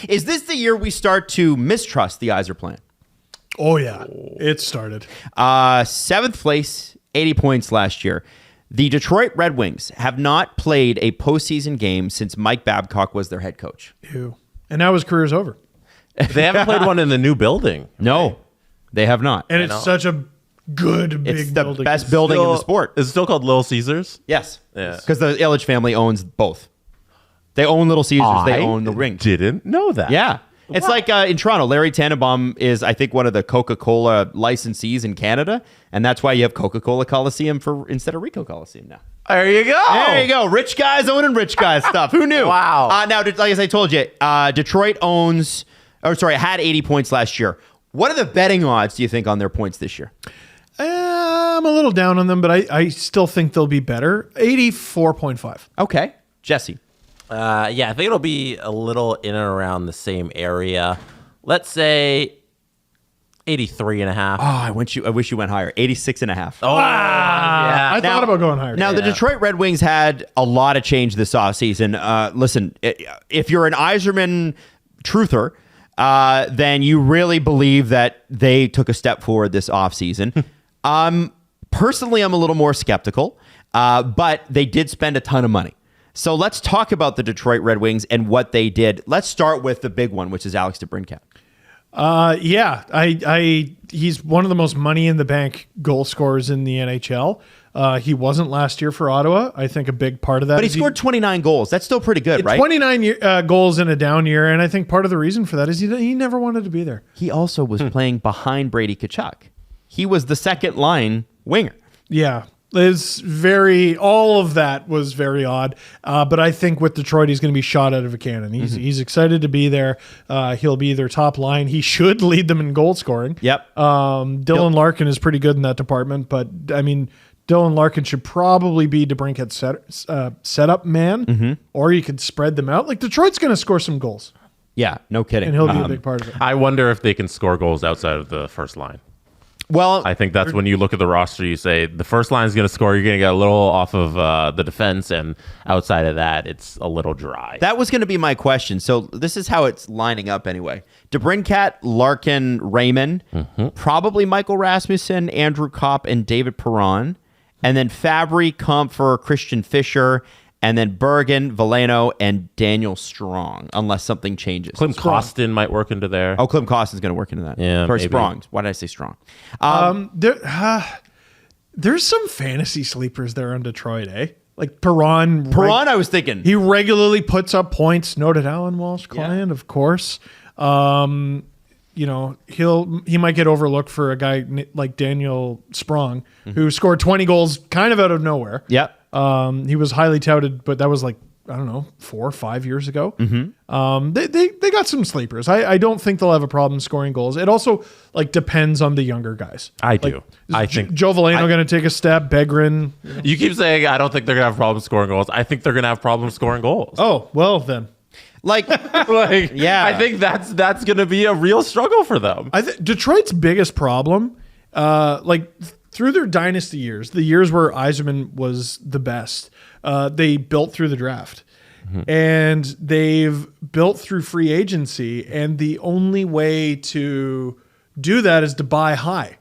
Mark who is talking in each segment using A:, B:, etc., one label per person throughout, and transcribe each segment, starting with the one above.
A: Is this the year we start to mistrust the Yzer plan?
B: Oh, yeah. It started.
A: 7th place, 80 points last year. The Detroit Red Wings have not played a postseason game since Mike Babcock was their head coach.
B: Ew. And now his career's over.
C: They haven't played one in the new building.
A: No, they have not.
B: And it's such a good big
A: It's the
B: building.
A: best building in the sport.
C: Is it still called Little Caesars?
A: Yes.
C: Yeah.
A: Because the Illich family owns both. They own Little Caesars. They own the ring.
C: Didn't know that.
A: Yeah. It's like in Toronto, Larry Tannenbaum is, I think, one of the Coca-Cola licensees in Canada, and that's why you have Coca-Cola Coliseum instead of Ricoh Coliseum now.
C: There you go.
A: There you go. Rich guys owning rich guys stuff. Who knew?
C: Wow.
A: Now, like as I told you, Detroit had 80 points last year. What are the betting odds, do you think, on their points this year?
B: I'm a little down on them, but I still think they'll be better. 84.5.
A: Okay. Jesse.
C: I think it'll be a little in and around the same area. Let's say 83.5.
A: Oh, I wish you went higher. 86.5.
C: Oh, yeah.
B: I thought about going higher.
A: Now, the Detroit Red Wings had a lot of change this offseason. Listen, if you're an Yzerman truther, then you really believe that they took a step forward this offseason. Personally, I'm a little more skeptical, but they did spend a ton of money. So let's talk about the Detroit Red Wings and what they did. Let's start with the big one, which is Alex DeBrincat.
B: He's one of the most money in the bank goal scorers in the NHL. He wasn't last year for Ottawa. I think a big part of that.
A: But he scored 29 goals. That's still pretty good, right?
B: 29 goals in a down year, and I think part of the reason for that is he never wanted to be there.
A: He also was playing behind Brady Tkachuk. He was the second line winger.
B: Yeah. All of that was very odd. But I think with Detroit, he's going to be shot out of a cannon. He's excited to be there. He'll be their top line. He should lead them in goal scoring.
A: Yep.
B: Dylan Larkin is pretty good in that department, but I mean, Dylan Larkin should probably be DeBrincat's setup man, or you could spread them out. Like Detroit's going to score some goals.
A: Yeah, no kidding.
B: And he'll be a big part of it.
C: I wonder if they can score goals outside of the first line.
A: Well,
C: I think that's when you look at the roster, you say the first line is going to score. You're going to get a little off of the defense, and outside of that, it's a little dry.
A: that was going to be my question. So this is how it's lining up anyway. DeBrincat, Larkin, Raymond, probably Michael Rasmussen, Andrew Kopp, and David Perron. And then Fabry, Comfer, Christian Fisher, and then Bergen, Veleno, and Daniel Strong, unless something changes.
C: Klim Kostin might work into there.
A: Oh, Klim Kostin's going to work into that.
C: Yeah,
A: Sorry,
C: maybe.
A: Strong. Why did I say Strong?
B: There's some fantasy sleepers there on Detroit, eh? Like Perron.
A: Perron, I was thinking.
B: He regularly puts up points. Noted Alan Walsh client, of course. He might get overlooked for a guy like Daniel Sprong, who scored 20 goals kind of out of nowhere.
A: Yep.
B: He was highly touted, but that was like, I don't know, 4 or 5 years ago. They got some sleepers. I don't think they'll have a problem scoring goals. It also like depends on the younger guys.
C: I do. I think
B: Joe Veleno going to take a step. Begrin.
C: you keep saying I don't think they're going to have problems scoring goals. I think they're going to have problems scoring goals.
B: Oh, well then.
A: Like,
C: Yeah, I think that's going to be a real struggle for them.
B: Detroit's biggest problem, through their dynasty years, the years where Yzerman was the best, they built through the draft. And they've built through free agency, and the only way to do that is to buy high.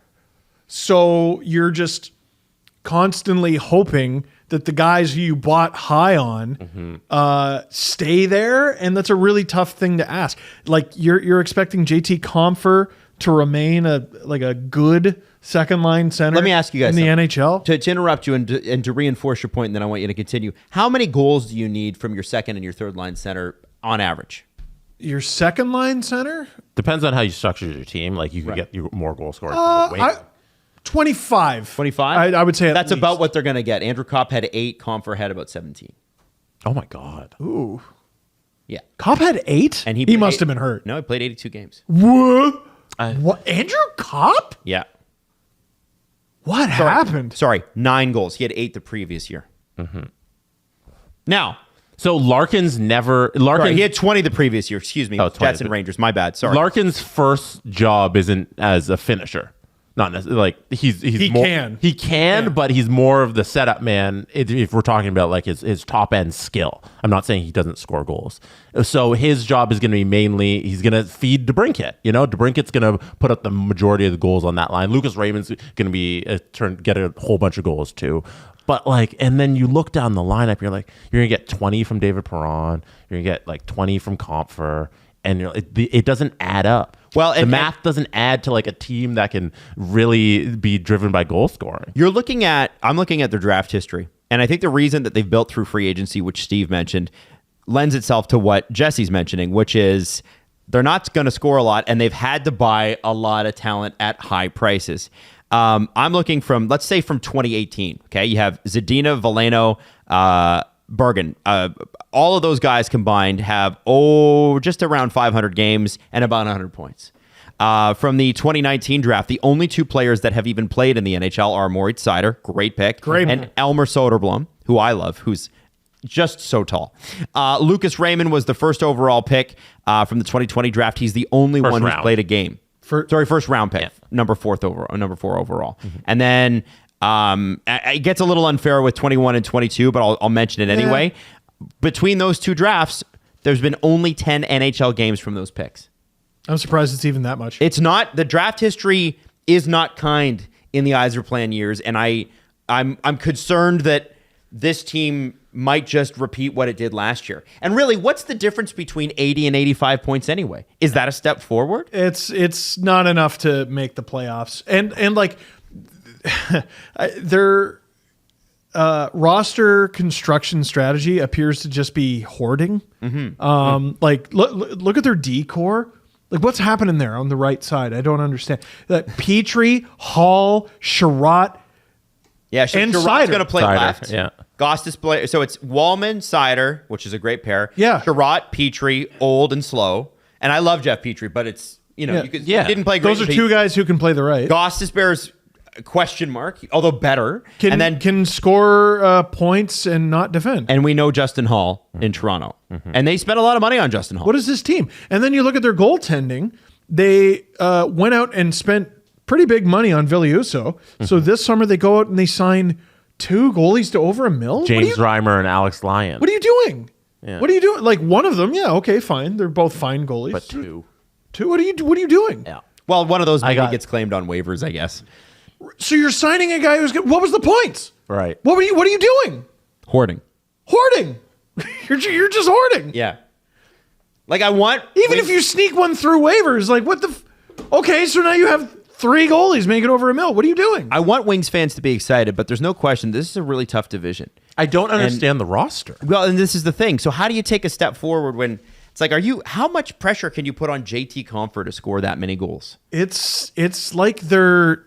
B: So you're just constantly hoping that the guys who you bought high on stay there, and that's a really tough thing to ask. Like you're expecting JT Compher to remain a good second line center.
A: Let me ask you guys
B: in the
A: something.
B: NHL.
A: To interrupt you and to reinforce your point, and then I want you to continue. How many goals do you need from your second and your third line center on average?
B: Your second line center?
C: Depends on how you structure your team. Like you can get more goal scoring from the wing.
B: 25.
A: 25?
B: I would say
A: that's
B: least.
A: about what they're going to get. Andrew Kopp had 8. Compher had about 17.
C: Oh my God.
B: Ooh.
A: Yeah.
B: Cobb had 8?
A: And
B: he must have been hurt.
A: No, he played 82 games.
B: What? What? Andrew Kopp?
A: Yeah.
B: What happened?
A: Sorry, 9 goals. He had 8 the previous year. Now,
C: So Larkin's never...
A: sorry, he had 20 the previous year. Excuse me.
C: Oh, 20.
A: Jets and Rangers. My bad. Sorry.
C: Larkin's first job isn't as a finisher. Not necessarily like he
B: can,
C: but he's more of the setup man. If we're talking about like his top end skill, I'm not saying he doesn't score goals. So his job is going to be mainly he's going to feed DeBrincat. DeBrincat's going to put up the majority of the goals on that line. Lucas Raymond's going to be get a whole bunch of goals too. But like, and then you look down the lineup, you're gonna get 20 from David Perron, you're gonna get like 20 from Compher, and it doesn't add up.
A: Well,
C: the math doesn't add to like a team that can really be driven by goal scoring.
A: I'm looking at their draft history, and I think the reason that they've built through free agency, which Steve mentioned, lends itself to what Jesse's mentioning, which is they're not going to score a lot, and they've had to buy a lot of talent at high prices. I'm looking from, let's say, from 2018. Okay, you have Zadina, Veleno, Bergen. All of those guys combined have just around 500 games and about 100 points. From the 2019 draft, the only two players that have even played in the NHL are Moritz Seider, great pick, and Elmer Soderblom, who I love, who's just so tall. Lucas Raymond was the first overall pick from the 2020 draft. He's the only one who's played a game. First round pick, number 4 overall. Mm-hmm. And then it gets a little unfair with 21 and 22, but I'll mention it anyway. Yeah. Between those two drafts, there's been only 10 NHL games from those picks.
B: I'm surprised it's even that much.
A: It's not. The draft history is not kind in the Yzerplan years, and I'm concerned that this team might just repeat what it did last year. And really, what's the difference between 80 and 85 points anyway? Is that a step forward?
B: It's not enough to make the playoffs. And like their roster construction strategy appears to just be hoarding. Mm-hmm. Like look at their decor. Like what's happening there on the right side? I don't understand. Petrie, Hall, Sherratt, and
A: Sherratt's going to play left.
C: Yeah.
A: Gostis play. So it's Wallman, Seider, which is a great pair.
B: Yeah.
A: Sherratt, Petrie, old and slow. And I love Jeff Petrie, but it's, he didn't play great.
B: Those are two guys who can play the right.
A: Gostis bears question mark, although better.
B: Can score points and not defend.
A: And we know Justin Hall in Toronto. Mm-hmm. And they spent a lot of money on Justin Hall.
B: What is this team? And then you look at their goaltending. They went out and spent pretty big money on Viliuso. Mm-hmm. So this summer they go out and they sign 2 goalies to over $1 million.
C: James Reimer and Alex Lyon.
B: What are you doing? Yeah. What are you doing? Like one of them, yeah, okay, fine. They're both fine goalies.
C: But 2.
B: What are you doing?
A: Yeah. Well, one of those maybe gets claimed on waivers, I guess.
B: So you're signing a guy who's good. What was the points?
C: Right.
B: What are you doing?
A: Hoarding.
B: You're just hoarding.
A: Yeah. Like I want
B: if you sneak one through waivers, like what the okay, so now you have 3 goalies making over $1 million. What are you doing?
A: I want Wings fans to be excited, but there's no question this is a really tough division.
C: I don't understand the roster.
A: Well, and this is the thing. So how do you take a step forward when it's like, how much pressure can you put on JT Compher to score that many goals?
B: It's like they're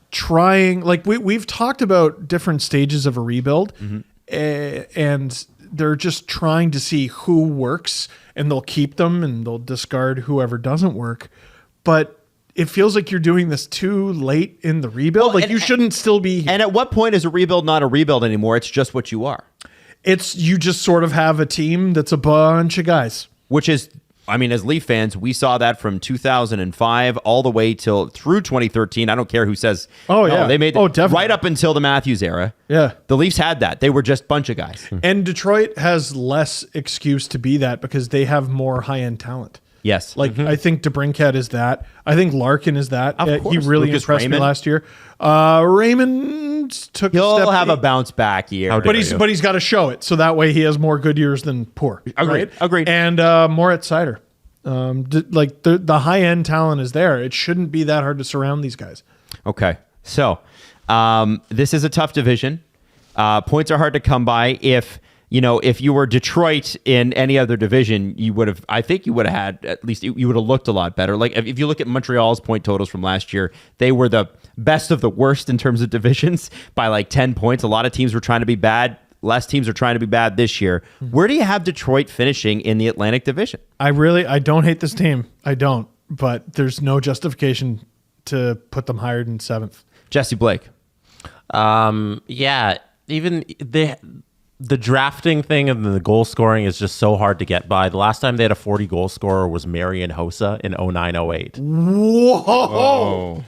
B: trying, like we've talked about different stages of a rebuild, mm-hmm. And they're just trying to see who works, and they'll keep them and they'll discard whoever doesn't work. But it feels like you're doing this too late in the rebuild. You shouldn't still be.
A: And at what point is a rebuild not a rebuild anymore? It's just what you are.
B: You just sort of have a team that's a bunch of guys.
A: Which is, I mean, as Leaf fans, we saw that from 2005 all the way through 2013. I don't care who says.
B: Oh, yeah.
A: They made
B: definitely.
A: Right up until the Matthews era.
B: Yeah.
A: The Leafs had that. They were just a bunch of guys.
B: And Detroit has less excuse to be that because they have more high-end talent.
A: Yes.
B: I think DeBrincat is that. I think Larkin is that.
A: Of course.
B: He really impressed me last year. Raymond took
A: He'll
B: a step.
A: have a bounce back year.
B: But he's got to show it. So that way he has more good years than poor.
A: Agreed.
B: And Moritz Seider. The high-end talent is there. It shouldn't be that hard to surround these guys.
A: Okay. So this is a tough division. Points are hard to come by. If you were Detroit in any other division, you would have had, at least you would have looked a lot better. Like if you look at Montreal's point totals from last year, they were the best of the worst in terms of divisions by like 10 points. A lot of teams were trying to be bad. Less teams are trying to be bad this year. Mm-hmm. Where do you have Detroit finishing in the Atlantic Division?
B: I don't hate this team. I don't, but there's no justification to put them higher than 7th.
A: Jesse Blake.
C: Yeah, even the drafting thing and the goal scoring is just so hard to get by. The last time they had a 40 goal scorer was Marian Hossa in 09-08.
B: Whoa.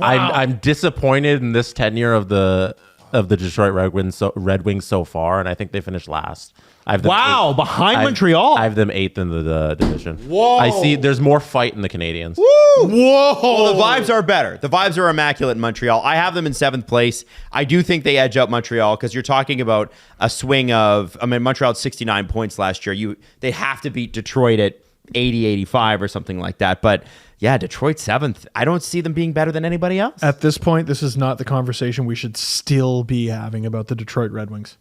C: I'm disappointed in this tenure of the Detroit Red Wings so far, and I think they finished last. I have them
A: behind Montreal.
C: I have them 8th in the division.
A: Whoa.
C: I see there's more fight in the Canadians.
A: Whoa. Well, the vibes are better. The vibes are immaculate in Montreal. I have them in 7th place. I do think they edge out Montreal because you're talking about a swing of, Montreal had 69 points last year. They have to beat Detroit at 80, 85 or something like that. But yeah, Detroit 7th. I don't see them being better than anybody else.
B: At this point, this is not the conversation we should still be having about the Detroit Red Wings.